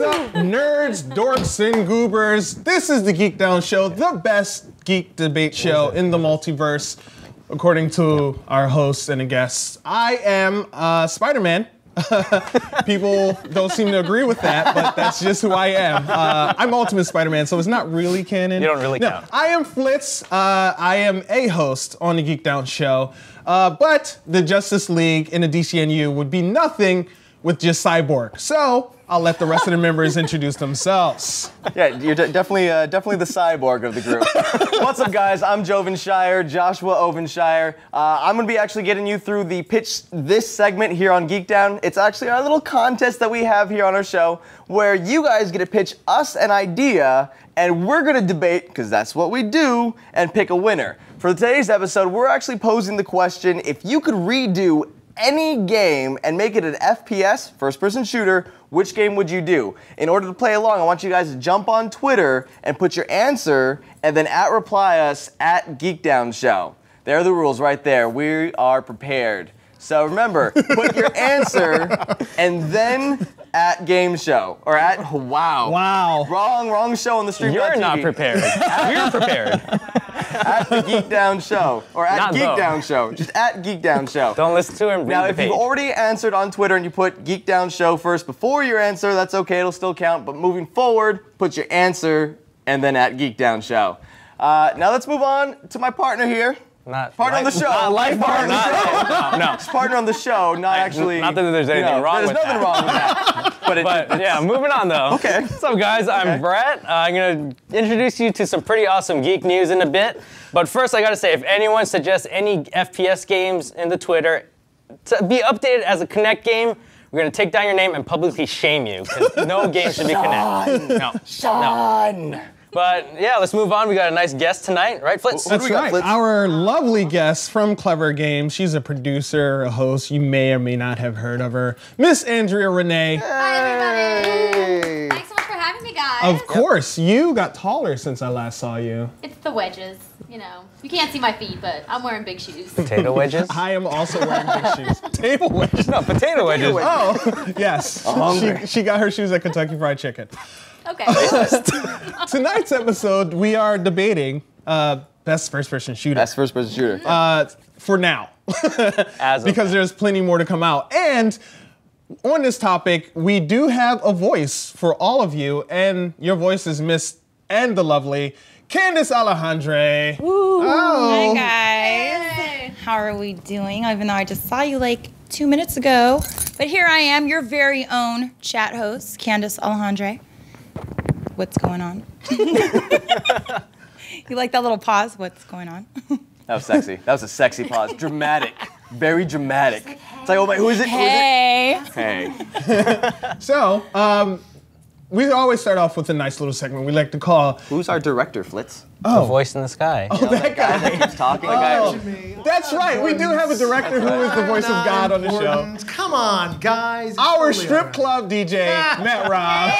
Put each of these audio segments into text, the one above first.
up, nerds, dorks, and goobers? This is the GeekDown Show, the best geek debate show in the multiverse, according to our hosts and guests. I am Spider-Man. People don't seem to agree with that, but that's just who I am. I'm Ultimate Spider-Man, so it's not really canon. You don't really count. I am Flitz. I am a host on the GeekDown Show, but the Justice League in the DCNU would be nothing with just Cyborg. So I'll let the rest of the members introduce themselves. Yeah, you're definitely the cyborg of the group. What's up, guys? I'm Joshua Ovenshire. I'm going to be actually getting you through the pitch this segment here on GeekDown. It's actually our little contest that we have here on our show where you guys get to pitch us an idea and we're going to debate, because that's what we do, and pick a winner. For today's episode, we're actually posing the question, if you could redo any game and make it an FPS, first-person shooter, which game would you do? In order to play along, I want you guys to jump on Twitter and put your answer, and then @reply us @GeekDown Show. There are the rules right there. We are prepared. So remember, put your answer and then @Game Show or Wow. Wrong show on the stream. You're not prepared. We're prepared. @the GeekDown Show or @GeekDown Show. Just @GeekDown Show. Don't listen to him. Now, if you've already answered on Twitter and you put GeekDown Show first before your answer, that's okay. It'll still count. But moving forward, put your answer and then @GeekDown Show. Now let's move on to my partner here. Partner on the show. Not life partner. No. It's partner on the show, not actually. Not that there's anything wrong with that. There's nothing wrong with that. But yeah, moving on though. Okay. What's up, guys? I'm Brett. I'm going to introduce you to some pretty awesome geek news in a bit. But first, I got to say, if anyone suggests any FPS games in the Twitter to be updated as a Kinect game, we're going to take down your name and publicly shame you, because no game should be Kinect. No. But yeah, let's move on. We got a nice guest tonight, right, Flitz? That's right. Our lovely guest from Clevver Games. She's a producer, a host. You may or may not have heard of her. Miss Andrea Rene. Hi, everybody. Thanks so much for having me, guys. Of course. You got taller since I last saw you. It's the wedges. You know, you can't see my feet, but I'm wearing big shoes. Potato wedges? I am also wearing big shoes. Table wedges. No, potato wedges. Oh, yes. She got her shoes at Kentucky Fried Chicken. Okay. Tonight's episode, we are debating best first-person shooter. Best first-person shooter. For now. Because there's plenty more to come out. And on this topic, we do have a voice for all of you, and your voice is Miss and the lovely Candace Alejandre. Hi, guys. Hey. How are we doing? Even though I just saw you like 2 minutes ago. But here I am, your very own chat host, Candace Alejandre. What's going on? You like that little pause? What's going on? That was sexy. That was a sexy pause. Dramatic. Very dramatic. It's like, oh my, who is it? Hey. Hey. So, we always start off with a nice little segment we like to call... Who's our director, Flitz? The voice in the sky. Oh, that guy. That keeps talking. That's right. We do have a director who is the voice of God on the show. Come on, guys. Our strip club DJ, Matt Robb.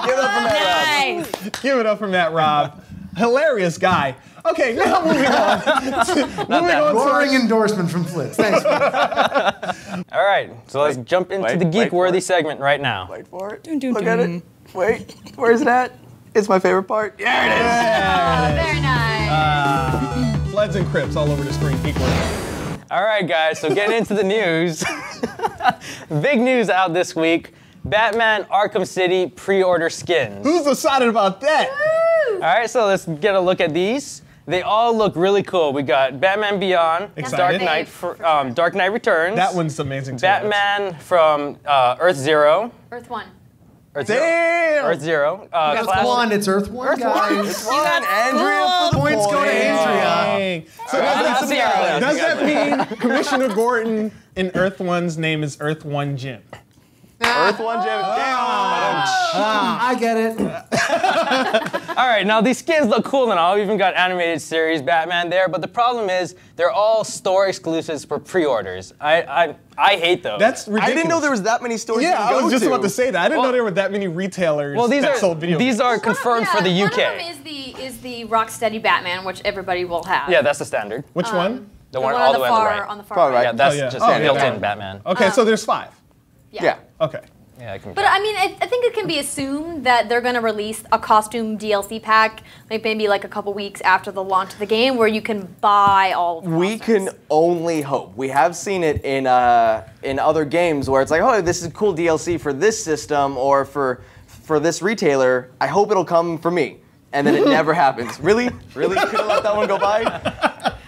Give it up for Matt Robb. Nice. Give it up for Matt Robb. Hilarious guy. Okay, now moving on. Roaring endorsement from Flitz. Thanks, man. All right, so let's jump into the geek-worthy segment right now. Wait for it. Dun, dun, Look dun. at it. Wait. Where's it at? It's my favorite part. Yeah, it is. Oh, very nice. Floods and Crips all over the screen. Geek worthy. All right, guys, so getting into the news. Big news out this week. Batman Arkham City pre-order skins. Who's excited about that? All right, so let's get a look at these. They all look really cool. We got Batman Beyond, Excited. Dark Knight Returns. That one's amazing too. Batman from Earth Zero. Earth 1. Damn! Earth Zero. Earth One, it's Earth One, guys. Come on, Andrea. Points go to Andrea. Dang. So does that mean Commissioner Gordon in Earth One's name is Earth One Jim? Earth One Jim. I get it. All right, now these skins look cool and all. We've even got animated series Batman there, but the problem is they're all store exclusives for pre-orders. I hate those. That's ridiculous. I didn't know there was that many stores. Yeah, you could I was go just to. about to say that. I didn't know there were that many retailers that sold video games. These are confirmed for the UK. One of them is the Rocksteady Batman, which everybody will have. Yeah, that's the standard. Which one? The one all the way on the right. On the far Far right. right. Yeah, that's Oh, yeah. just Oh, yeah, built-in that one. Batman. Okay, so there's 5. Yeah. Okay. Yeah, I can. But I mean, I think it can be assumed that they're going to release a costume DLC pack, like maybe like a couple weeks after the launch of the game, where you can buy all of the We costumes. can only hope. We have seen it in other games where it's like, oh, this is cool DLC for this system or for this retailer. I hope it'll come for me. And then it never happens. Really? Really? Couldn't let that one go by?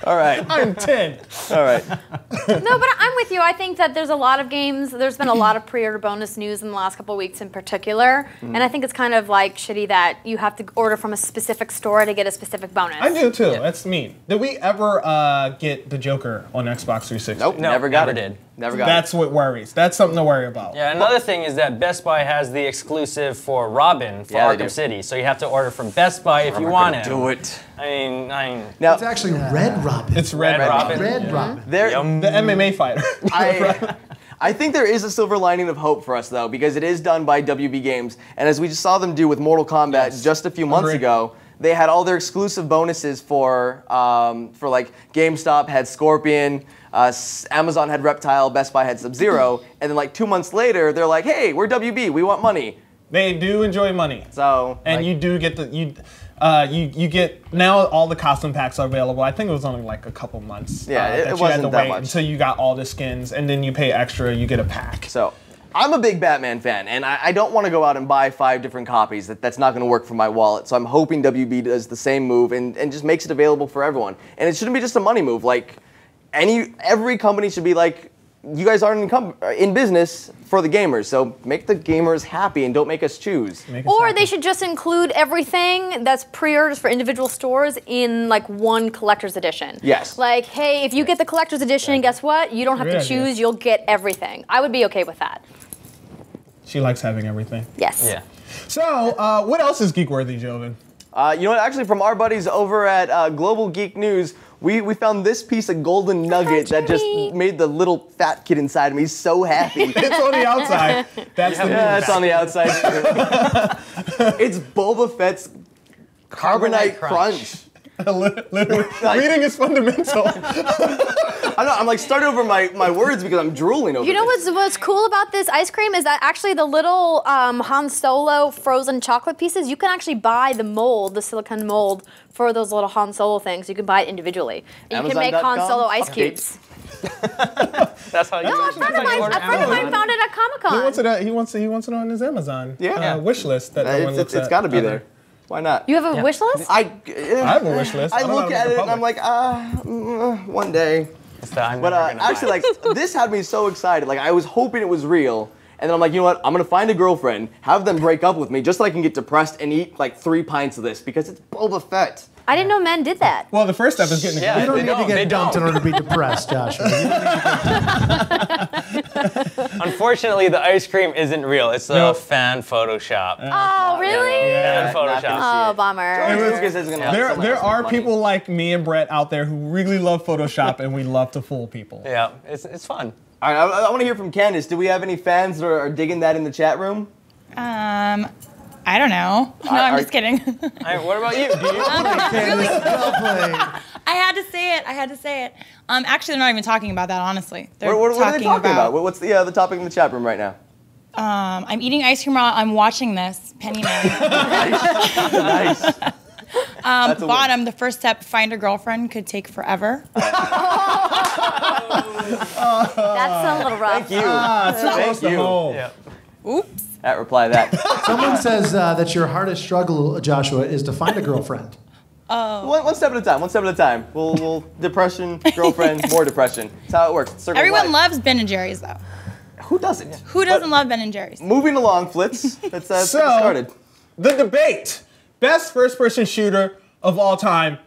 All right. I'm 10. All right. No, but I'm with you. I think that there's a lot of games. There's been a lot of pre-order bonus news in the last couple of weeks in particular, and I think it's kind of like shitty that you have to order from a specific store to get a specific bonus. I do too. Yeah. That's mean. Did we ever get the Joker on Xbox 360? Nope. No, never got never it. did. Never got That's what worries. That's something to worry about. Yeah, another thing is that Best Buy has the exclusive for Robin for Yeah, they do. Arkham City, so you have to order from Best Buy if you want it. Do it. I mean, Now, It's actually Red Robin. It's Red Robin. Red Robin. there, Yum. The MMA fighter. I think there is a silver lining of hope for us, though, because it is done by WB Games. And as we just saw them do with Mortal Kombat just a few months Agree. ago, they had all their exclusive bonuses for like GameStop had Scorpion, Amazon had Reptile, Best Buy had Sub-Zero, and then like 2 months later, they're like, hey, we're WB, we want money. They do enjoy money. So, And like, you do get you get now all the costume packs are available. I think it was only like a couple months. Yeah, it that you wasn't had to that wait much. until you got all the skins, and then you pay extra. You get a pack. So, I'm a big Batman fan, and I don't want to go out and buy 5 different copies. That's not going to work for my wallet. So I'm hoping WB does the same move and just makes it available for everyone. And it shouldn't be just a money move. Like, every company should be like, you guys aren't in business for the gamers, so make the gamers happy and don't make us choose. Or they should just include everything that's pre-orders for individual stores in like one collector's edition. Yes. Like, hey, if you get the collector's edition, guess what? You don't have Great to idea. choose. You'll get everything. I would be okay with that. She likes having everything. Yes. Yeah. So, what else is geek worthy, Joven? You know what? Actually, from our buddies over at Global Geek News, we found this piece of golden nugget that just Jimmy. made the little fat kid inside of me so happy. It's on the outside. That's the Yeah, news. it's on the outside. It's Boba Fett's Carbonite Crunch. Literally, reading is fundamental. I know, I'm like starting over my words because I'm drooling over You know this. what's cool about this ice cream is that actually the little Han Solo frozen chocolate pieces, you can actually buy the mold, the silicone mold, for those little Han Solo things. You can buy it individually. And you can make Han Amazon.com? Solo ice Cupcakes. cubes. That's how you. No, a friend of mine found it at Comic Con. He wants it on his Amazon wish list that no one looks It's at. got to be there. Why not? You have a wish list? I have a wish list. I I don't know look how to at make it it and I'm public. like, one day. It's the I'm But never gonna actually, buy. like, this had me so excited. Like, I was hoping it was real. And then I'm like, you know what? I'm going to find a girlfriend, have them break up with me just so I can get depressed and eat like 3 pints of this because it's Boba Fett. I didn't know men did that. Well, the first step is getting Yeah. You don't They need to don't, they get dumped in don't. order to be depressed, Joshua. You don't need to Unfortunately, the ice cream isn't real. It's a No. fan Photoshop. Oh, really? Fan Not gonna Photoshop. see Oh, it. bummer. Lucas is gonna have There someone else's are money. people like me and Brett out there who really love Photoshop, and we love to fool people. Yeah, it's fun. All right, I want to hear from Candace. Do we have any fans that are digging that in the chat room? I don't know. No, I'm are- just kidding. All right, what about you? Do you? Well played. I had to say it. Actually, they're not even talking about that, honestly. They're What are they talking about? What's the topic in the chat room right now? I'm eating ice cream while I'm watching this. Penny Man. Nice. That's a win. Bottom, the first step, find a girlfriend, could take forever. That's a little rough. Thank you. Too close Thank to you. home. Yeah. Oops. At reply that. Someone says that your hardest struggle, Joshua, is to find a girlfriend. One step at a time. One step at a time. We'll depression, girlfriend, more depression. That's how it works. Circle of Everyone life. loves Ben and Jerry's, though. Who doesn't? Who doesn't love Ben and Jerry's? Moving along, Flitz. Let's get started. The debate: best first-person shooter of all time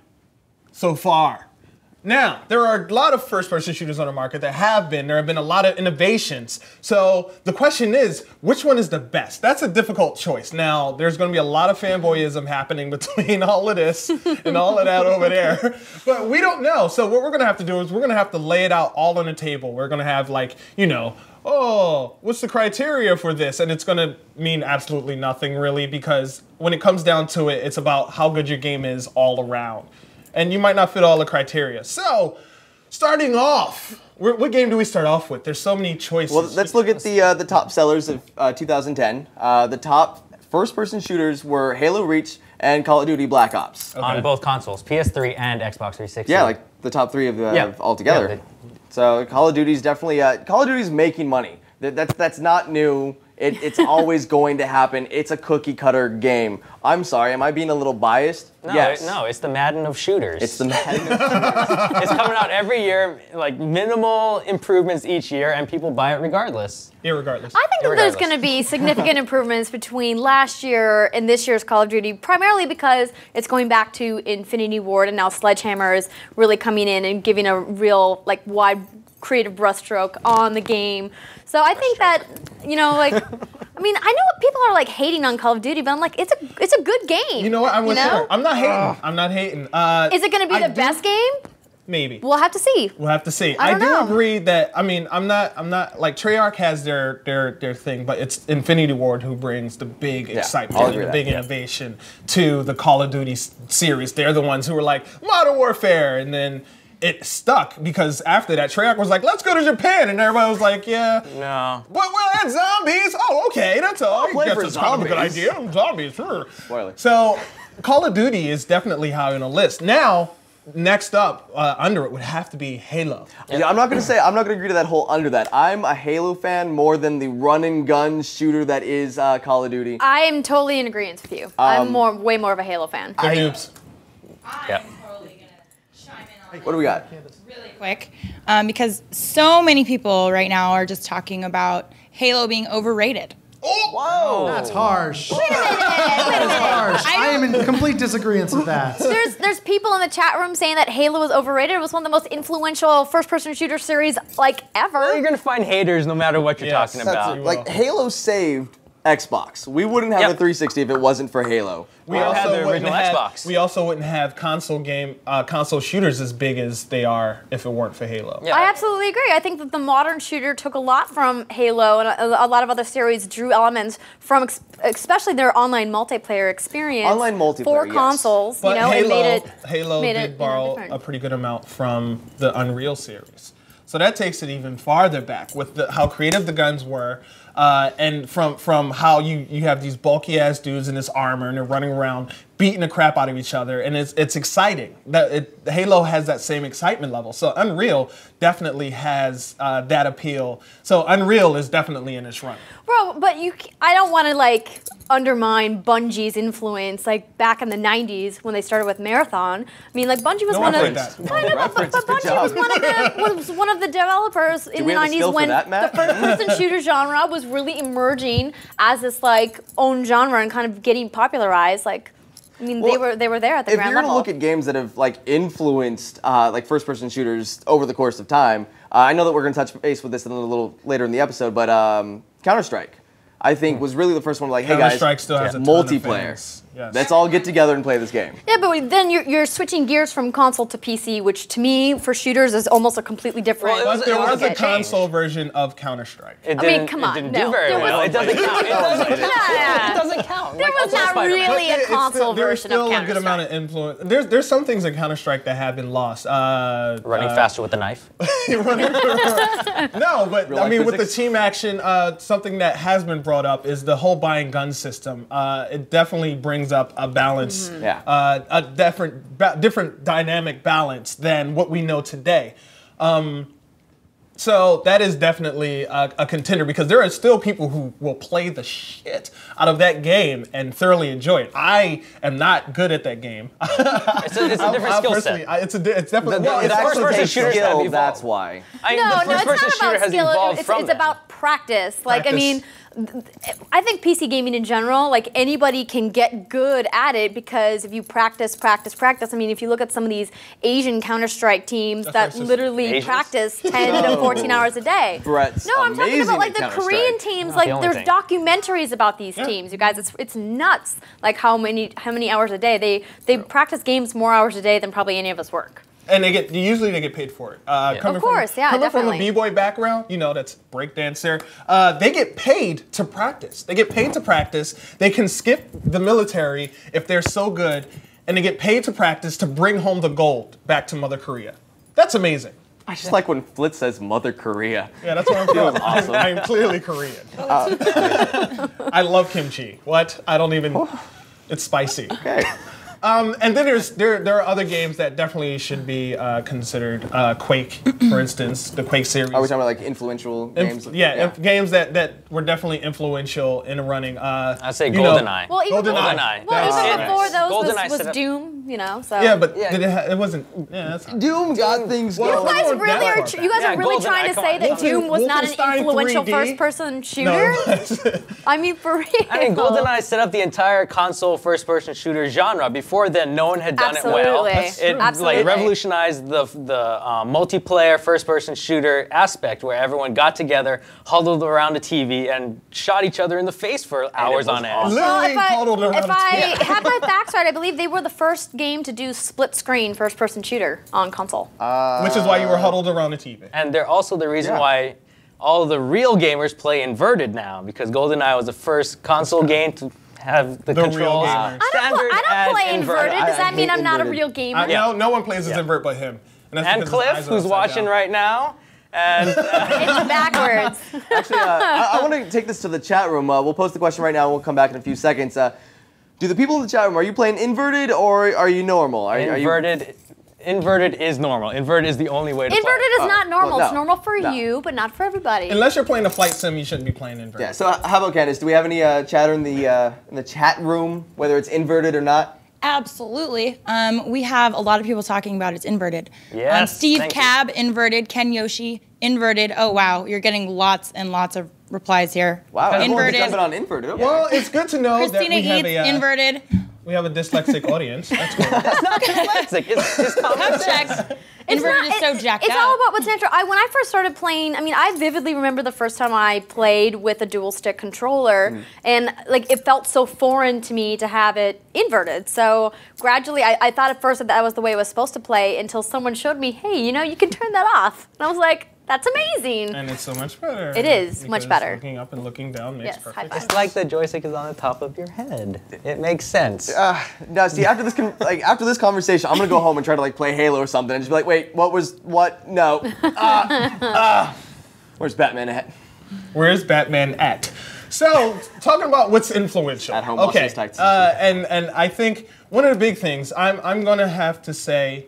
so far. Now, there are a lot of first-person shooters on the market that have been. There have been a lot of innovations. So the question is, which one is the best? That's a difficult choice. Now, there's going to be a lot of fanboyism happening between all of this and all of that over there. But we don't know. So what we're going to have to do is we're going to have to lay it out all on the table. We're going to have, like, you know, oh, what's the criteria for this? And it's going to mean absolutely nothing, really, because when it comes down to it, it's about how good your game is all around. And you might not fit all the criteria. So, starting off what game do we start off with? There's so many choices. Well, let's look at the top sellers of 2010. The top first-person shooters were Halo Reach and Call of Duty Black Ops. On both consoles, PS3 and Xbox 360. Yeah, like the top 3 of altogether. Yeah, so Call of Duty's definitely Call of Duty's making money. That's not new. It's always going to happen. It's a cookie cutter game. I'm sorry, am I being a little biased? No, yes. no, it's the Madden of shooters. It's the Madden of shooters. It's coming out every year, like minimal improvements each year, and people buy it regardless. Irregardless. I think that there's going to be significant improvements between last year and this year's Call of Duty, primarily because it's going back to Infinity Ward, and now Sledgehammer is really coming in and giving a real, like, wide creative brushstroke on the game. So I think that, you know, like, I mean, I know people are like hating on Call of Duty, but I'm like, it's a good game. You know what? I'm with her. I'm not hating. I'm not hating. Is it going to be the best game? Maybe. We'll have to see. We'll have to see. I do know. agree that, I mean, I'm not like Treyarch has their thing, but it's Infinity Ward who brings the big excitement and the big innovation to the Call of Duty series. They're the ones who were like, Modern Warfare, and then it stuck because after that, Treyarch was like, let's go to Japan, and everybody was like, yeah. No. But we'll add zombies. Oh, okay, that's all. I guess it's kind of a good idea. Zombies, sure. Spoiler. So, Call of Duty is definitely high on the list. Now, next up under it would have to be Halo. Yeah, I'm not gonna agree to that whole under that. I'm a Halo fan more than the run and gun shooter that is Call of Duty. I am totally in agreement with you. I'm way more of a Halo fan. The noobs. Yeah. What do we got? Really quick, because so many people right now are just talking about Halo being overrated. Whoa! That's harsh. Wait a minute. That's harsh. I am in complete disagreement with that. There's people in the chat room saying that Halo was overrated. It was one of the most influential first-person shooter series like ever. Well, you're gonna find haters no matter what you're talking about. Like Halo saved Xbox. We wouldn't have a 360 if it wasn't for Halo. We also had the original Xbox. We also wouldn't have console shooters as big as they are if it weren't for Halo. Yeah. I absolutely agree. I think that the modern shooter took a lot from Halo, and a lot of other series drew elements from, especially their online multiplayer experience. Online multiplayer, for yes. consoles, But you know, Halo, and Halo made did it borrow different. a pretty good amount from the Unreal series. So that takes it even farther back with how creative the guns were, and from how you have these bulky ass dudes in this armor and they're running around beating the crap out of each other, and it's exciting. Halo has that same excitement level. So Unreal definitely has that appeal. So Unreal is definitely in its run. Bro, but I don't want to like undermine Bungie's influence, like back in the '90s when they started with Marathon. I mean, like Bungie was one of Bungie was one of the developers in the '90s when the first-person shooter genre was really emerging as this like own genre and kind of getting popularized. Like, I mean, they were there at the ground level. If you're gonna look at games that have like influenced like first-person shooters over the course of time, I know that we're gonna touch base with this a little later in the episode, but Counter-Strike, I think, was really the first one like, hey guys, Counter-Strike still has a ton of multiplayer. fans. Yes. Let's all get together and play this game. Yeah, but then you're switching gears from console to PC, which to me, for shooters, is almost a completely different. Well, But there was a change. console version of Counter-Strike. It I mean, didn't- come on, It didn't no. do very There well. was- It doesn't count. It doesn't count. Yeah. It doesn't count. There was not really a console version There's of still a good amount Counter-Strike. of influence. There's some things in Counter-Strike that have been lost. Running faster with a knife. No, but I Real-life mean, with the physics. team action, something that has been brought up is the whole buying gun system. It definitely brings up a balance, a different dynamic balance than what we know today. So that is definitely a contender because there are still people who will play the shit out of that game and thoroughly enjoy it. I am not good at that game. It's a different skill set. It's definitely The It actually first-person takes shooters have skill, evolved. that's why. No, the it's first-person not shooter about has skill. evolved It's from that. about practice. Like, I Practice. mean, I think PC gaming in general, like anybody can get good at it because if you practice. I mean, if you look at some of these Asian Counter-Strike teams that racist. literally Asians? practice 10 to 14 hours a day. Brett's No, I'm talking amazing about like at the Counter-Strike. Korean teams. the Like only there's thing. documentaries about these teams. You guys, it's nuts. Like how many hours a day they practice games more hours a day than probably any of us work. And usually they get paid for it. Coming Of course, yeah, coming from a definitely. b-boy background, that's breakdancer. They get paid to practice. They can skip the military if they're so good, and they get paid to practice to bring home the gold back to Mother Korea. That's amazing. I just like when Flit says Mother Korea. Yeah, that's what I'm feeling. Awesome. I'm clearly Korean. I love kimchi. What? I don't even. It's spicy. Okay. And then there are other games that definitely should be considered. Quake, for instance, the Quake series. Are we talking about like influential games? Games that were definitely influential in running. I'd say GoldenEye. Well, even GoldenEye. before those GoldenEye was set up- Doom, so. Yeah, but it wasn't. Yeah, that's Doom got things Well, going. it's You guys are really GoldenEye, trying to come say on. that Doom was not an Wolfenstein influential 3D? first-person shooter? I mean, for real. I mean, GoldenEye set up the entire console first-person shooter genre. Before then, no one had done it well. Absolutely. That's It Absolutely. revolutionized the multiplayer first-person shooter aspect, where everyone got together, huddled around a TV, and shot each other in the face for hours on end. awesome. literally huddled around if a I TV. have my facts right, I believe they were the first game to do split-screen first-person shooter on console. Which is why you were huddled around a TV. And they're also the reason why all the real gamers play inverted now, because GoldenEye was the first console game to have the real controls gamers. standard I don't as play inverted. Does that I mean hate I'm not a inverted. real gamer? No one plays as invert but him. that's And because his Cliff, eyes are who's upside watching down. right now, and It's backwards. Actually, I want to take this to the chat room. We'll post the question right now, and we'll come back in a few seconds. Do the people in the chat room, are you playing inverted or are you normal? Are you, inverted is normal. Inverted is the only way to Inverted play. is not normal. well, It's normal for no. you, but not for everybody. Unless you're playing a flight sim, you shouldn't be playing invert. Yeah. So how about Candace? Do we have any chatter in the chat room, whether it's inverted or not? Absolutely. We have a lot of people talking about it's inverted. Yes, Steve thank you. Cab, inverted. Ken Yoshi, inverted. Oh, wow. You're getting lots and lots of replies here. Wow. everyone's Inverted. jumping on inverted. Okay. Well, it's good to know Christina that we have Eats, inverted. we have a dyslexic audience. That's cool. Classic. It's common sense. Check. Inverted is so jacked It's up. all about what's natural. When I first started playing, I vividly remember the first time I played with a dual stick controller, and it felt so foreign to me to have it inverted. So gradually, I thought at first that was the way it was supposed to play until someone showed me, hey, you can turn that off. And I was like, that's amazing. And it's so much better. It is much because better. Looking up and looking down makes Yes, high perfect five. sense. It's like the joystick is on the top of your head. It makes sense. No, see, after this conversation, I'm gonna go home and try to play Halo or something, and just be like, wait, what? No. Where's Batman at? Where's Batman at? So, talking about what's influential. At home, okay. Buster's tights. And I think one of the big things I'm gonna have to say,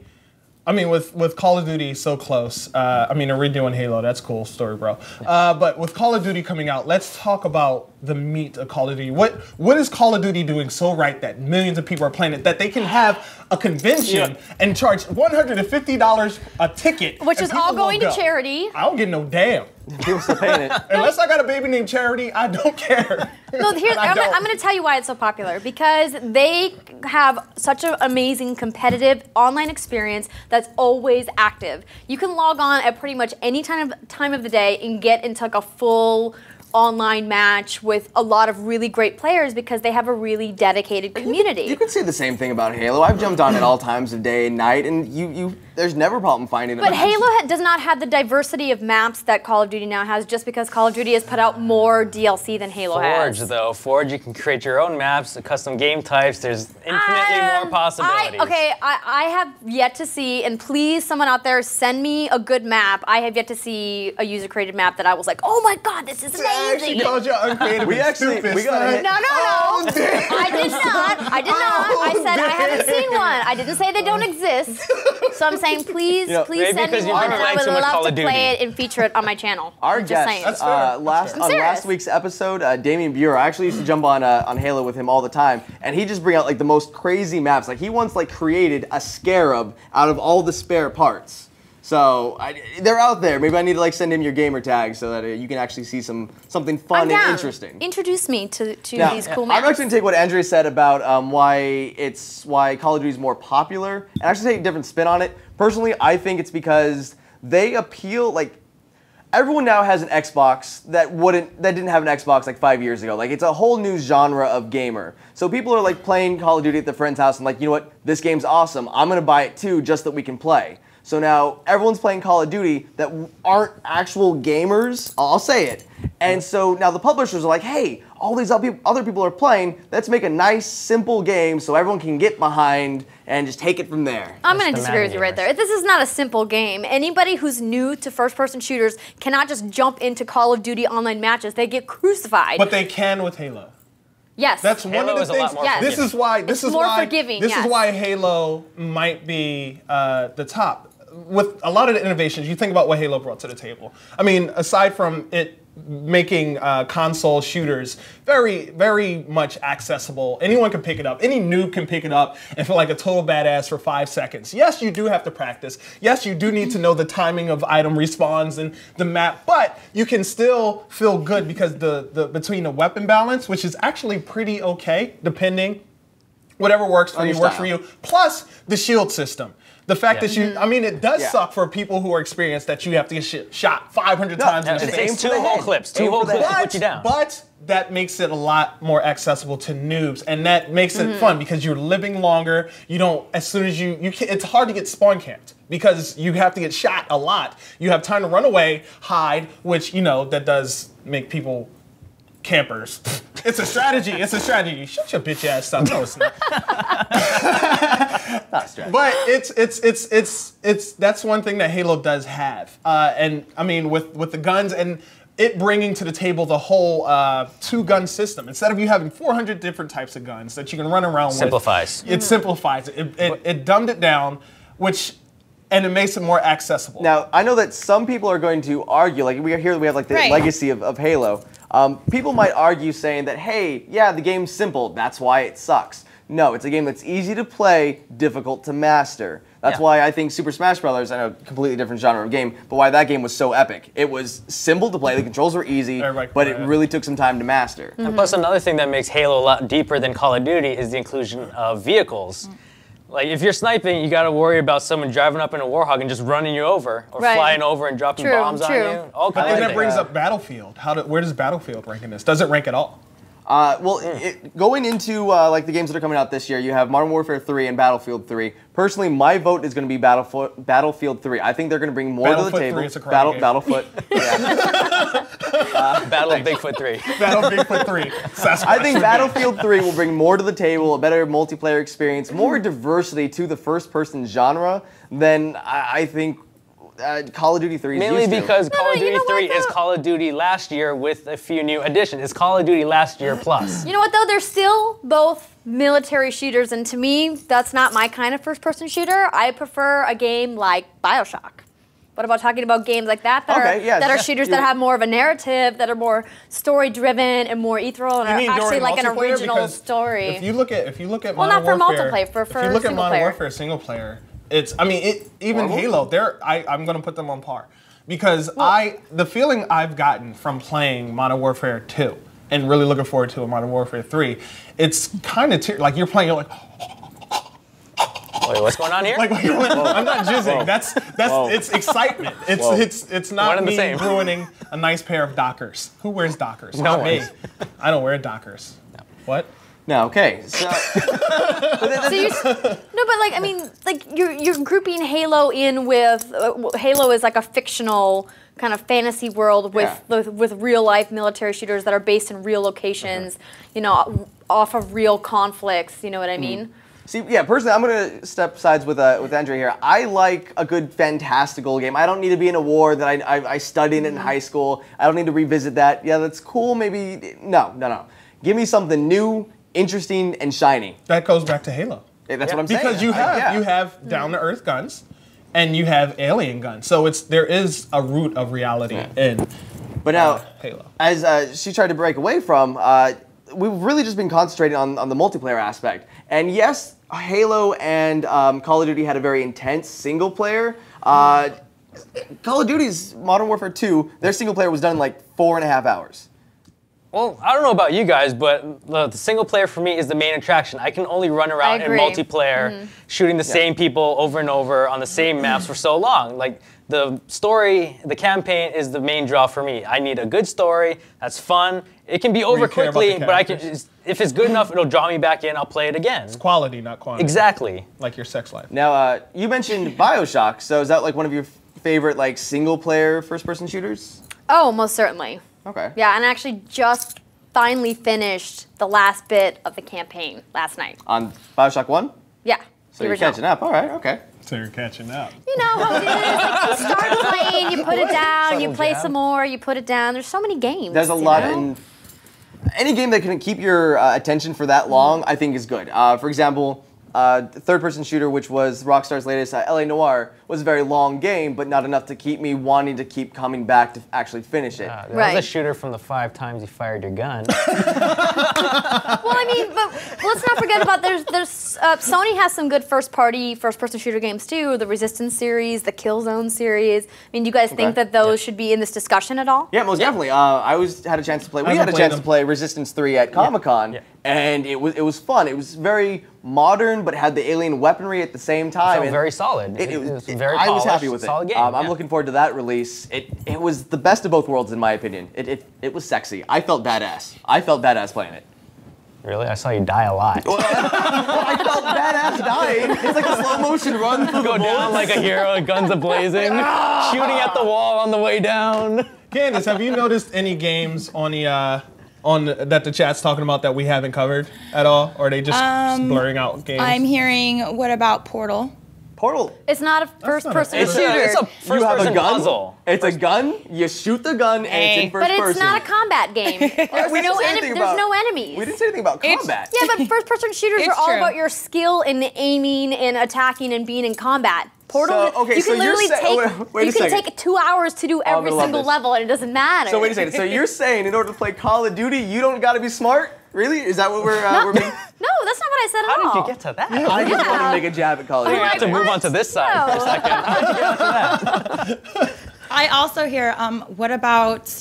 with Call of Duty so close, they're redoing Halo. That's a cool story, bro. But with Call of Duty coming out, let's talk about the meat of Call of Duty. What is Call of Duty doing so right that millions of people are playing it, that they can have a convention and charge $150 a ticket, Which and is all people will going to go. charity. I don't get no damn. People still paying it. Unless I got a baby named Charity, I don't care. No, I'm going to tell you why it's so popular. Because they have such an amazing competitive online experience that's always active. You can log on at pretty much any time of the day and get into a full online match with a lot of really great players because they have a really dedicated community. You can say the same thing about Halo. I've jumped on it all times of day and night, and there's never a problem finding them. But Halo does not have the diversity of maps that Call of Duty now has, just because Call of Duty has put out more DLC than Halo has. Forge, you can create your own maps, custom game types. There's infinitely more possibilities. I have yet to see, and please, someone out there, send me a good map. I have yet to see a user-created map that I was like, oh my god, this is amazing. She called you uncreative. We and actually- stupid, we gotta son. hit- No. Oh, damn. I did not. I said I haven't seen one. I didn't say they don't exist. So I'm saying, please maybe send me because you've one, been and I playing would too much Call love of to play Duty. it and feature it on my channel. Our I'm just guest, saying. That's fair. last I'm serious. last week's episode, Damian Bureau, I actually used to jump on Halo with him all the time, and he just bring out the most crazy maps. He once created a scarab out of all the spare parts. So they're out there. Maybe I need to send him your gamer tag so that you can actually see something fun I'm down. and interesting. Introduce me to Now, these cool I'm maps. actually going to take what Andrea said about why Call of Duty is more popular, and actually take a different spin on it. Personally, I think it's because they appeal. Everyone now has an Xbox that didn't have an Xbox 5 years ago. It's a whole new genre of gamer. So people are playing Call of Duty at their friend's house and you know what, this game's awesome. I'm gonna buy it too, just that we can play. So now everyone's playing Call of Duty that aren't actual gamers. I'll say it. And so now the publishers are like, hey, all these other people are playing. Let's make a nice, simple game so everyone can get behind and just take it from there. I'm going to disagree with you right there. This is not a simple game. Anybody who's new to first-person shooters cannot just jump into Call of Duty online matches. They get crucified. But they can with Halo. Yes. That's one of the things. Yes. This is why. This is why. Forgiving, this is why Halo might be the top. With a lot of the innovations, you think about what Halo brought to the table. I mean, aside from it making console shooters very, very much accessible. Anyone can pick it up. Any noob can pick it up and feel like a total badass for 5 seconds. Yes, you do have to practice. Yes, you do need to know the timing of item respawns and the map, but you can still feel good because the between the weapon balance, which is actually pretty okay, depending, whatever works for you, works for you, plus the shield system. The fact that I mean, it does suck for people who are experienced that you have to get shot 500 times in the face. It takes 2 whole clips. 2 whole clips to put you down. But that makes it a lot more accessible to noobs, and that makes it fun because you're living longer. You don't, as soon as you can, it's hard to get spawn camped because you have to get shot a lot. You have time to run away, hide, which, you know, that does make people campers. It's a strategy. It's a strategy. Shut your bitch ass up. No, it's not. But it's that's one thing that Halo does have. And I mean, with the guns and it bringing to the table the whole 2-gun system. Instead of you having 400 different types of guns that you can run around with. It simplifies it. It dumbed it down, and it makes it more accessible. Now, I know that some people are going to argue, like we have like the legacy of Halo. People might argue saying that, hey, yeah, the game's simple, that's why it sucks. No, it's a game that's easy to play, difficult to master. That's why I think Super Smash Bros., I know, completely different genre of game, but why that game was so epic. It was simple to play, the controls were easy, but it really took some time to master. And plus, another thing that makes Halo a lot deeper than Call of Duty is the inclusion of vehicles. Like, if you're sniping, you gotta worry about someone driving up in a Warhog and just running you over, or flying over and dropping bombs on you. All kinds I think of that brings up Battlefield. Where does Battlefield rank in this? Does it rank at all? Going into like the games that are coming out this year, you have Modern Warfare 3 and Battlefield 3. Personally, my vote is going to be Battlefield 3. I think they're going to bring more to the table. 3 is a game. Battlefoot. Battle of Bigfoot 3. Battle of Bigfoot 3. I think Battlefield 3 will bring more to the table, a better multiplayer experience, more diversity to the first-person genre than I think Call of Duty 3 is Mainly used to. because Call of Duty 3 is Call of Duty last year with a few new additions. It's Call of Duty last year plus. You know what, though? They're still both military shooters, and to me, that's not my kind of first-person shooter. I prefer a game like BioShock. What about talking about games like that that are shooters that have more of a narrative, that are more story-driven and more ethereal, and are actually like an original story? If you look at well, not for multiplayer, for if you look at Modern Warfare single player, even Halo, I'm going to put them on par. Because the feeling I've gotten from playing Modern Warfare 2 and really looking forward to a Modern Warfare 3, it's kind of like you're playing, you're like, wait, what's going on here? I'm not jizzing. That's it's excitement. It's not me ruining a nice pair of Dockers. Who wears Dockers? Not me. I don't wear Dockers. No. What? No, okay. So, you're grouping Halo in with Halo is like a fictional kind of fantasy world with real life military shooters that are based in real locations, you know, off of real conflicts. You know what I mean? See, yeah, personally, I'm going to step sides with Andrea here. I like a good fantastical game. I don't need to be in a war that I studied in high school. I don't need to revisit that. Yeah, that's cool, maybe. No. Give me something new, interesting, and shiny. That goes back to Halo. That's what I'm saying. Because you have down-to-earth guns, and you have alien guns. So there is a root of reality in Halo. As she tried to break away from, we've really just been concentrating on the multiplayer aspect. And yes, Halo and Call of Duty had a very intense single player. Call of Duty's Modern Warfare 2, their single player was done in like 4.5 hours. Well, I don't know about you guys, but the single player for me is the main attraction. I can only run around in multiplayer, shooting the same people over and over on the same maps for so long. Like, the story, the campaign is the main draw for me. I need a good story that's fun. It can be over quickly, but if it's good enough, it'll draw me back in. I'll play it again. It's quality, not quantity. Exactly. Like your sex life. Now, you mentioned BioShock, so is that like one of your favorite like single-player first-person shooters? Oh, most certainly. Okay. Yeah, and I actually just finally finished the last bit of the campaign last night. On Bioshock 1? Yeah. So you're catching up. All right, okay. So you're catching up. You know how it is. Like you start playing, you put it down, you play jab. some more, you put it down. There's so many games. There's a lot in any game that can keep your attention for that long, I think is good. For example, third-person shooter, which was Rockstar's latest, LA Noire, was a very long game, but not enough to keep me wanting to keep coming back to actually finish it. That Right. was a shooter from the 5 times you fired your gun. Well, I mean, but let's not forget about Sony has some good first-person shooter games too. The Resistance series, the Killzone series. I mean, do you guys think that those should be in this discussion at all? Yeah, most definitely. I always had a chance to play. We had a chance to play Resistance 3 at Comic-Con, and it was fun. It was very modern, but had the alien weaponry at the same time. So very solid. It was very I was polished, happy with it. solid game. I'm looking forward to that release. It was the best of both worlds, in my opinion. It was sexy. I felt badass. I felt badass playing it. Really? I saw you die a lot. I felt badass dying. It's like a slow motion run through Go the down bullets. like a hero, guns a-blazing, shooting at the wall on the way down. Candace, have you noticed any games on the that the chat's talking about that we haven't covered at all, or are they just blurring out games? I'm hearing, what about Portal? Portal. It's not a first-person It's shooter. It's a You have a first-person gun. puzzle. It's a gun. You shoot the gun, and it's in first But person. it's not a combat game. There's We didn't no say anything about- enemies. We didn't say anything about combat. Yeah, but first-person shooters It's are all true. about your skill in aiming and attacking and being in combat. Portal, So, okay, you so can you're literally wait a you can second. take 2 hours to do every gonna love single this. level, and it doesn't matter. So wait a second. So you're saying in order to play Call of Duty, you don't got to be smart? Really? Is that what we're being? No, that's not what I said at How all. did you get to that? I just wanted to make a jab at Call of You're Duty. gonna have to move on to this side for a second. I also hear, what about,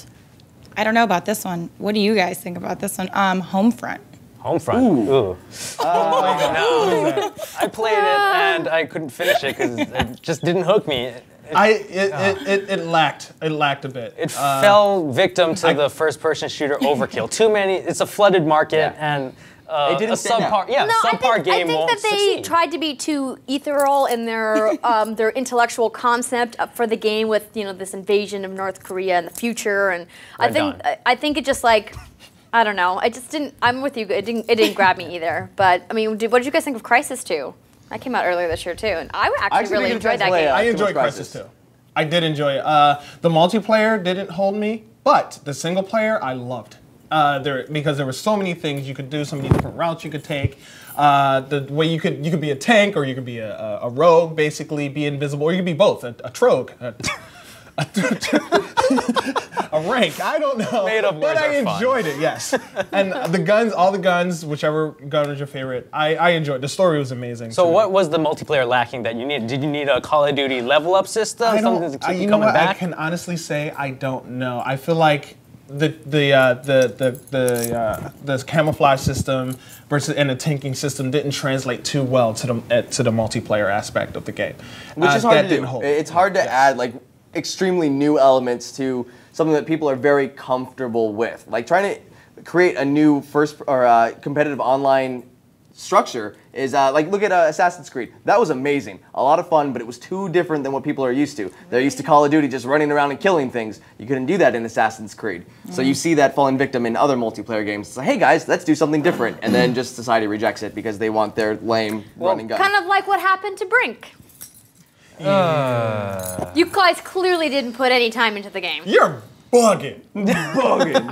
I don't know about this one. What do you guys think about this one? Homefront. Homefront. Ooh. No. I played it and I couldn't finish it because it just didn't hook me. It lacked a bit. It fell victim to the first-person shooter overkill. Too many. It's a flooded market and It didn't a stand out. subpar. Yeah, No, subpar game I think won't that they succeed. tried to be too ethereal in their their intellectual concept for the game with this invasion of North Korea in the future, and Red Dawn. I think it just like I don't know. I just didn't. I'm with you. It didn't grab me either. But I mean, what did you guys think of Crisis 2? That came out earlier this year too, and I actually really didn't get a enjoyed chance to that play game. it. I Too much enjoyed Crisis. Crisis too. I did enjoy it. The multiplayer didn't hold me, but the single player I loved. Because there were so many things you could do, so many different routes you could take. The way you could be a tank, or you could be a rogue, basically be invisible, or you could be both, a trogue. A rank, I don't know. Made up but words I are fun. enjoyed it, yes. And the guns, all the guns, whichever gun was your favorite, I enjoyed. The story was amazing. So to me. what was the multiplayer lacking that you needed? Did you need a Call of Duty level up system? I Something to don't. keep You you know coming what? I back? can honestly say I don't know. I feel like the camouflage system versus and the tanking system didn't translate too well to the multiplayer aspect of the game, Which is hard that to do. didn't hold. It's hard to add like extremely new elements to something that people are very comfortable with. Like trying to create a new competitive online structure is like look at Assassin's Creed. That was amazing, a lot of fun, but it was too different than what people are used to. They're used to Call of Duty just running around and killing things. You couldn't do that in Assassin's Creed. So you see that falling victim in other multiplayer games. It's like, hey guys, let's do something different, and then just society rejects it because they want their lame running gun. Kind of like what happened to Brink. You guys clearly didn't put any time into the game. You're bugging.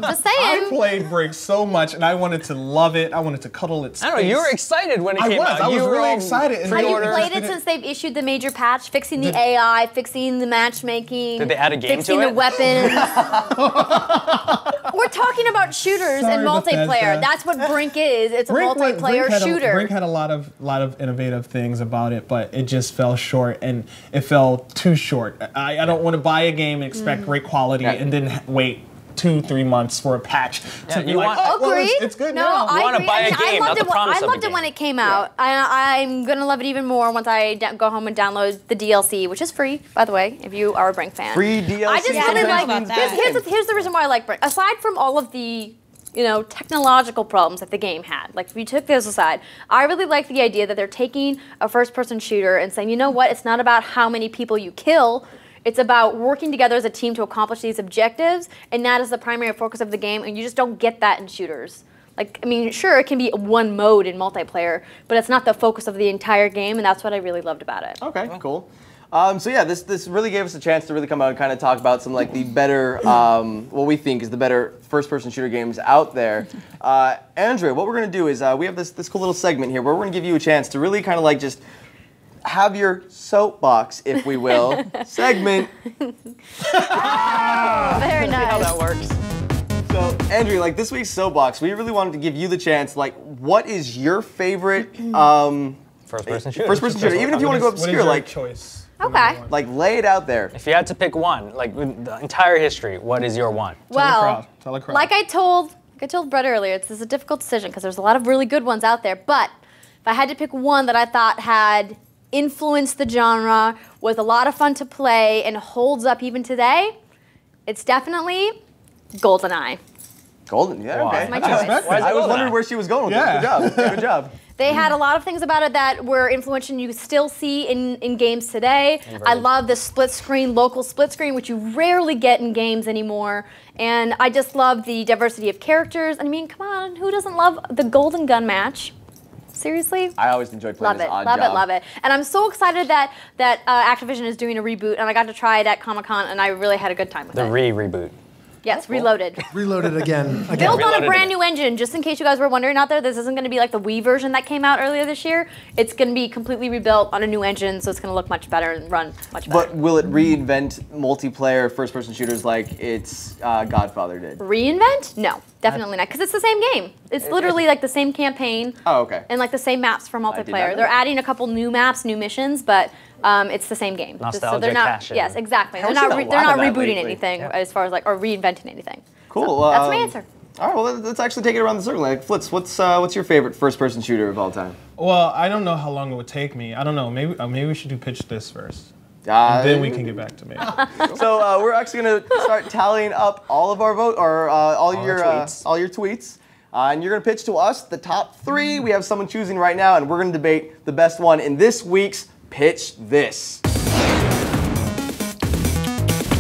Just saying. I played Brink so much, and I wanted to love it. I wanted to cuddle its I don't know. You were excited when it I came was. out. I was You were really all excited. And Have you pre-order. played it since they've issued the major patch, fixing the AI, fixing the matchmaking? Did they add a game fixing to the it? weapons? We're talking about shooters Sorry, and multiplayer. Bethesda. That's what Brink is. It's a multiplayer shooter. Brink had a lot of innovative things about it, but it just fell short, and it fell too short. I don't want to buy a game and expect great quality and then wait 2-3 months for a patch to be you like, want- oh, well, Agreed. it's good no, now. I wanna agree. buy a I game, not loved the promise I of a loved it game. when it came out. I'm gonna love it even more once I go home and download the DLC, which is free, by the way, if you are a Brink fan. Free DLC. I just Yeah, I really don't know like. about that. Here's the reason why I like Brink. Aside from all of the technological problems that the game had. Like, if you took those aside, I really like the idea that they're taking a first-person shooter and saying, you know what, it's not about how many people you kill, It's about working together as a team to accomplish these objectives, and that is the primary focus of the game, and you just don't get that in shooters. Like, I mean, sure, it can be one mode in multiplayer, but it's not the focus of the entire game, and that's what I really loved about it. Okay, cool. So yeah, this really gave us a chance to really come out and kind of talk about some like the better, what we think is the better first-person shooter games out there. Andrea, what we're gonna do is we have this cool little segment here where we're gonna give you a chance to really kind of like just have your soapbox, if we will, segment. Very See how nice. that works. So, Andrea, like this week's soapbox, we really wanted to give you the chance. Like, what is your favorite First-person shooter. first-person shooter? Even if you want to go What is obscure, your like choice? Okay. like lay it out there. If you had to pick one, like with the entire history, what is your one? Well, Tell the crowd. like I told Brett earlier, this is a difficult decision because there's a lot of really good ones out there. But if I had to pick one that I thought had influenced the genre, was a lot of fun to play, and holds up even today, it's definitely GoldenEye. Golden, yeah, Why? okay. My choice. I was wondering where she was going with it. Good job. Good job. They had a lot of things about it that were influential you still see in games today. I love the split screen, local split screen, which you rarely get in games anymore. And I just love the diversity of characters. I mean, come on, who doesn't love the Golden Gun match? Seriously? I always enjoyed playing Love it, this odd love job. it, love it. And I'm so excited that Activision is doing a reboot, and I got to try it at Comic-Con, and I really had a good time with The it. reboot. Yes, Reloaded. Reloaded again. Built on a Reloaded brand again. new engine, just in case you guys were wondering out there, this isn't going to be like the Wii version that came out earlier this year. It's going to be completely rebuilt on a new engine, so it's going to look much better and run much better. But will it reinvent multiplayer first-person shooters like its Godfather did? Reinvent? No, definitely not, because it's the same game. It's literally like the same campaign. Oh, okay. And like the same maps for did not know multiplayer. They're that. adding a couple new maps, new missions, but it's the same game. Nostalgia they're not. cash in. Yes, exactly. Haven't They're not. seen a They're lot not of that rebooting lately. anything as far as like or reinventing anything. Cool. So, that's my answer. All right, well, let's actually take it around the circle. Like, Flitz, what's your favorite first-person shooter of all time? Well, I don't know how long it would take me. I don't know. Maybe we should do pitch this first. And then we can get back to me. So we're actually gonna start tallying up all of our all your tweets, and you're gonna pitch to us the top 3. We have someone choosing right now, and we're gonna debate the best one in this week's Pitch This.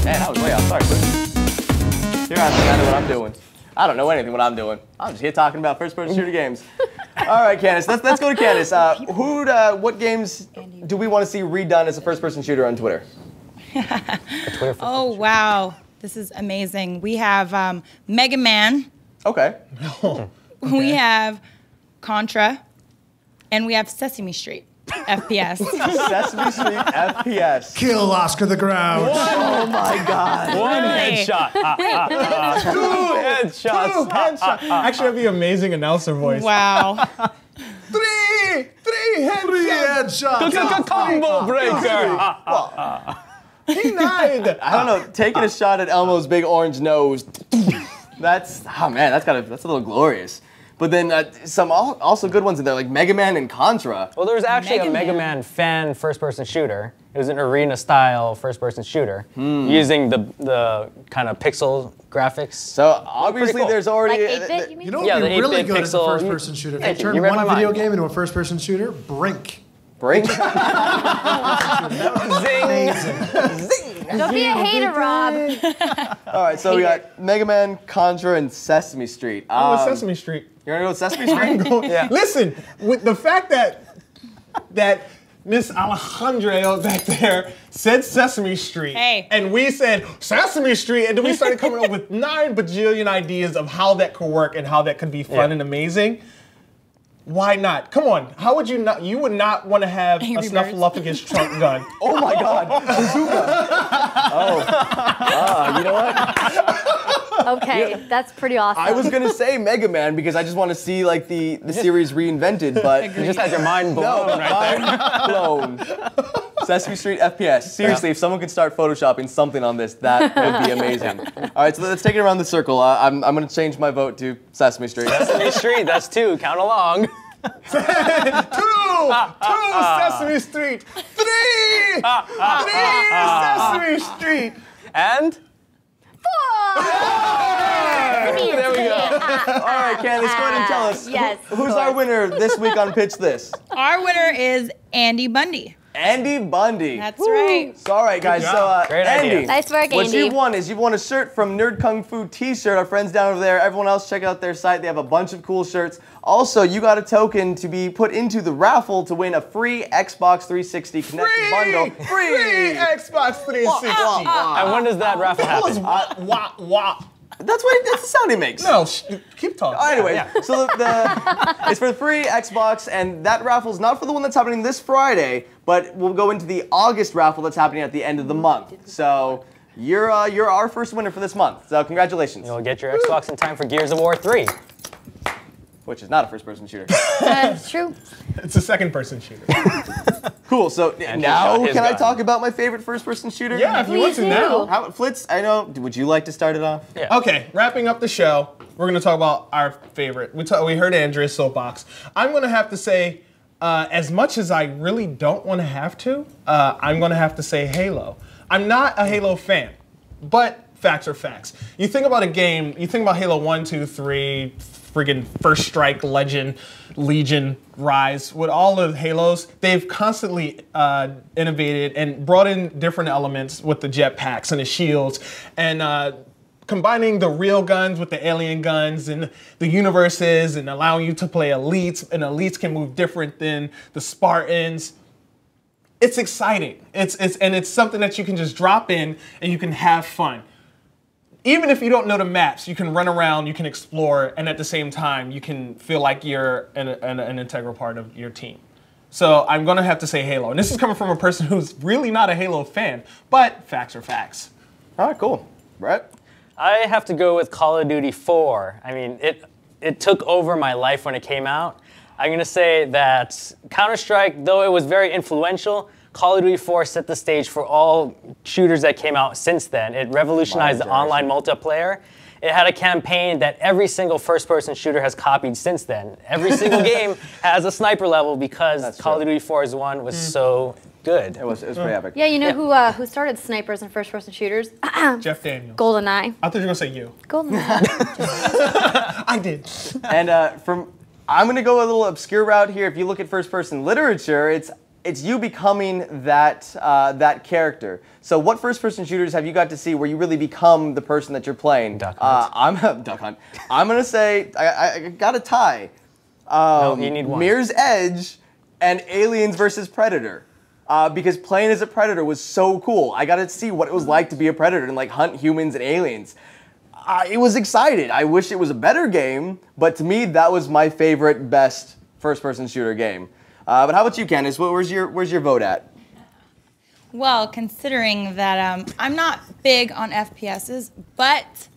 Man, that was way off. Sorry, Flitz. You're asking, I know what I'm doing. I don't know anything what I'm doing. I'm just here talking about first-person shooter games. All right, Candace, let's go to Candace. What games do we want to see redone as a first-person shooter on Twitter? Oh, wow. This is amazing. We have Mega Man. Okay. We have Contra. And we have Sesame Street. FPS. Sesame Street FPS. Kill Oscar the Grouch. Oh my God. One Really? headshot. Two headshots. Actually, that'd be amazing announcer voice. Wow. Three headshots. Combo breaker. Denied. I don't know. Taking a shot at Elmo's big orange nose. That's a little glorious. But then some also good ones in there, like Mega Man and Contra. Well, there was actually Mega a Mega Man. Man fan first-person shooter. It was an arena-style first-person shooter using the kind of pixel graphics. So obviously cool. there's already. Like 8-bit, you mean? You know what Yeah, would the be really 8-bit good as a pixel- first-person shooter? If Thank you you. turn You read one my video mind. game into a first-person shooter, Brink. Break. Zing. Don't be a hater, Rob. All right, so we got Mega Man, Contra, and Sesame Street. Oh, it's Sesame Street. You're gonna go with Sesame Street? Yeah. Listen, with the fact that Miss Alejandra back there said Sesame Street, Hey. and we said Sesame Street, and then we started coming up with 9 bajillion ideas of how that could work and how that could be fun Yeah. and amazing. Why not? Come on, how would you not? You would not want to have Angry a Birds. Snuffleupagus trunk gun. Oh my God. Bazooka. You know what? Okay, that's pretty awesome. I was gonna say Mega Man because I just want to see like the series reinvented, but You just had your mind blown right there. mind blown. Sesame Street FPS. Seriously, if someone could start photoshopping something on this, that would be amazing. All right, so let's take it around the circle. I'm gonna change my vote to Sesame Street. Sesame Street, that's 2. Count along. 2 Sesame Street. 3 Sesame Street. And? There we go. All right, Candace, go ahead and tell us Yes. who's our winner this week on Pitch This. Our winner is Andy Bundy. Andy Bundy. That's right. So, all right, guys. Good So, job. Great Andy, idea. Nice work, what Andy. you've won is you've won a shirt from Nerd Kung Fu T-shirt. Our friends down over there. Everyone else, check out their site. They have a bunch of cool shirts. Also, you got a token to be put into the raffle to win a free Xbox 360 Connected Bundle. Free Xbox 360. And when does that raffle happen? Wah, wah. That's the sound he makes. No, keep talking. Anyway, so it's for the free Xbox, and that raffle's not for the one that's happening this Friday, but we'll go into the August raffle that's happening at the end of the month. So you're our first winner for this month. So congratulations. You'll get your Xbox in time for Gears of War 3. Which is not a first-person shooter. It's true. It's a second-person shooter. Cool. So And now his can I gun. talk about my favorite first-person shooter? Yeah, if you want to do. now. How Flitz? I know. Would you like to start it off? Yeah. Okay, wrapping up the show, we're going to talk about our favorite. We heard Andrea's soapbox. I'm going to have to say, as much as I really don't want to have to, I'm going to have to say Halo. I'm not a Halo fan, but facts are facts. You think about a game, you think about Halo 1, 2, 3, friggin' First Strike, Legend, Legion, Rise. With all of Halos, they've constantly innovated and brought in different elements with the jetpacks and the shields, and combining the real guns with the alien guns and the universes, and allowing you to play elites, and elites can move different than the Spartans. It's exciting. It's something that you can just drop in and you can have fun. Even if you don't know the maps, you can run around, you can explore, and at the same time, you can feel like you're an integral part of your team. So I'm gonna have to say Halo. And this is coming from a person who's really not a Halo fan, but facts are facts. All right, cool. Brett? I have to go with Call of Duty 4. I mean, it took over my life when it came out. I'm going to say that Counter-Strike, though it was very influential, Call of Duty 4 set the stage for all shooters that came out since then. It revolutionized the online multiplayer. It had a campaign that every single first-person shooter has copied since then. Every single game has a sniper level because Call of Duty 4's one was so good. It was pretty epic. Yeah, you know who started snipers and first-person shooters? Jeff Daniels. GoldenEye. I thought you were gonna say you. GoldenEye. I did. And I'm gonna go a little obscure route here. If you look at first-person literature, it's you becoming that character. So what first-person shooters have you got to see where you really become the person that you're playing? Duck Hunt. Duck Hunt. I'm gonna say I got a tie. No, you need one. Mirror's Edge and Aliens versus Predator. Because playing as a Predator was so cool. I got to see what it was like to be a Predator and like hunt humans and aliens. It was exciting. I wish it was a better game, but to me that was my favorite, best first-person shooter game. But how about you, Candace? Where's your vote at? Well, considering that I'm not big on FPSs, but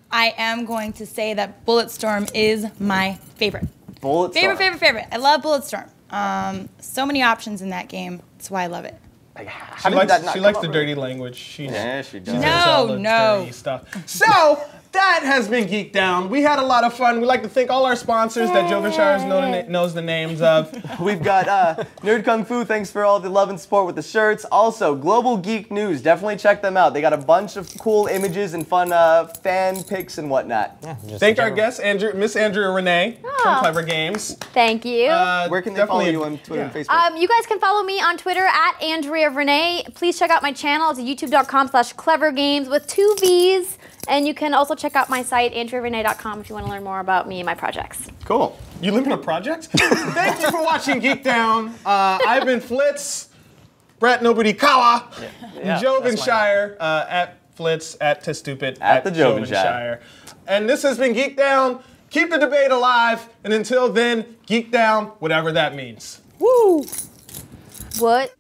I am going to say that Bulletstorm is my favorite. Bulletstorm. Favorite. I love Bulletstorm. So many options in that game. That's why I love it. How did that not She come likes up the right? dirty language. Yeah, she does. She does all the No. dirty stuff. So that has been GeekDown. We had a lot of fun. We'd like to thank all our sponsors that Joven Shires knows the names of. We've got Nerd Kung Fu. Thanks for all the love and support with the shirts. Also, Global Geek News. Definitely check them out. They got a bunch of cool images and fun fan pics and whatnot. Thank our guest, Miss Andrea Rene from Clevver Games. Thank you. Where can they follow you on Twitter and Facebook? You guys can follow me on Twitter at Andrea Rene. Please check out my channel. It's youtube.com/clevergames with 2 V's. And you can also check out my site, AndreaRene.com, if you want to learn more about me and my projects. Cool. You live in a project? Thank you for watching GeekDown. I've been Flitz, Brett Nobody Kawa, Joven Shire, at Flitz, at Tistupid, At the Joven Shire. And this has been GeekDown. Keep the debate alive. And until then, GeekDown, whatever that means. Woo! What?